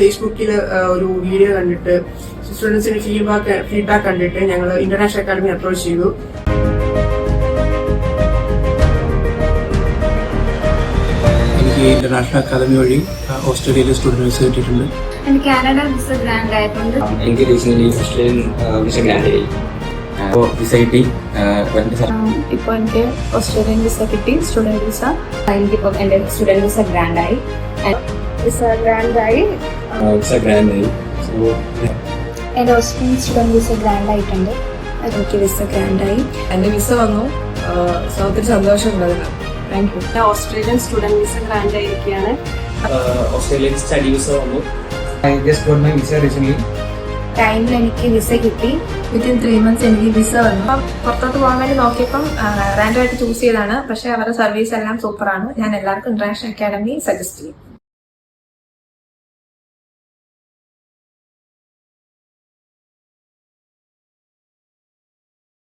ഫേസ്ബുക്കിൽ ഒരു വീഡിയോ കണ്ടിട്ട് സ്റ്റുഡൻസിന് ഫീഡ്ബാക്ക് കണ്ടിട്ട് ഞങ്ങൾ ഇന്റർനാഷണൽ അക്കാദമി അപ്രോച്ച് ചെയ്തു. എനിക്ക് ഇന്റർനാഷണൽ അക്കാദമി വഴി ഓസ്ട്രേലിയയിലെ സ്റ്റുഡന്റ് വിസ കിട്ടിയിട്ടുണ്ട്. എനിക്ക് കാനഡ വിസ ഗ്രാൻഡ് ആയിട്ടുണ്ട്. എനിക്ക് റീസെന്റ് ഓസ്ട്രേലിയൻ വിസ ഗ്രാൻഡ് ആയി. അപ്പോൾ വിസ കിട്ടി. ഇപ്പോൾ എനിക്ക് ഓസ്ട്രേലിയൻ വിസ കിട്ടി, സ്റ്റുഡന്റ് വിസ. എനിക്കിപ്പോൾ എൻ്റെ സ്റ്റുഡന്റ് വിസ ഗ്രാൻഡ് ആയി. വിസ ഗ്രാൻഡ് ആയി. എൻ്റെ ഓസ്ട്രേലിയൻ സ്റ്റുഡന്റ് വിസ ഗ്രാൻഡ് ആയിട്ടുണ്ട്. എനിക്ക് വിസ ഗ്രാൻഡ് ആയി. എൻ്റെ വിസ വന്നു. ഒത്തിരി സന്തോഷമുണ്ടായിരുന്നു. Thank you. ഞാൻ ഓസ്ട്രേലിയൻ സ്റ്റുഡന്റ് വിസ ഗ്രാൻഡ് ആയിരിക്കുകയാണ്. ഓസ്ട്രേലിയൻ സ്റ്റഡി വിസ വന്നു. I just got my visa recently. ടൈമിൽ എനിക്ക് വിസ കിട്ടി. വിത്തിൻ 3 months എനിക്ക് വിസ വന്നു. അപ്പം പുറത്തോട്ട് പോകാൻ വേണ്ടി നോക്കിയപ്പം റാൻഡമായിട്ട് ചൂസ് ചെയ്താണ്. പക്ഷെ അവരുടെ സർവീസ് എല്ലാം സൂപ്പറാണ്. ഞാൻ എല്ലാവർക്കും ഇന്റർനാഷണൽ അക്കാദമി സജസ്റ്റ് ചെയ്യും.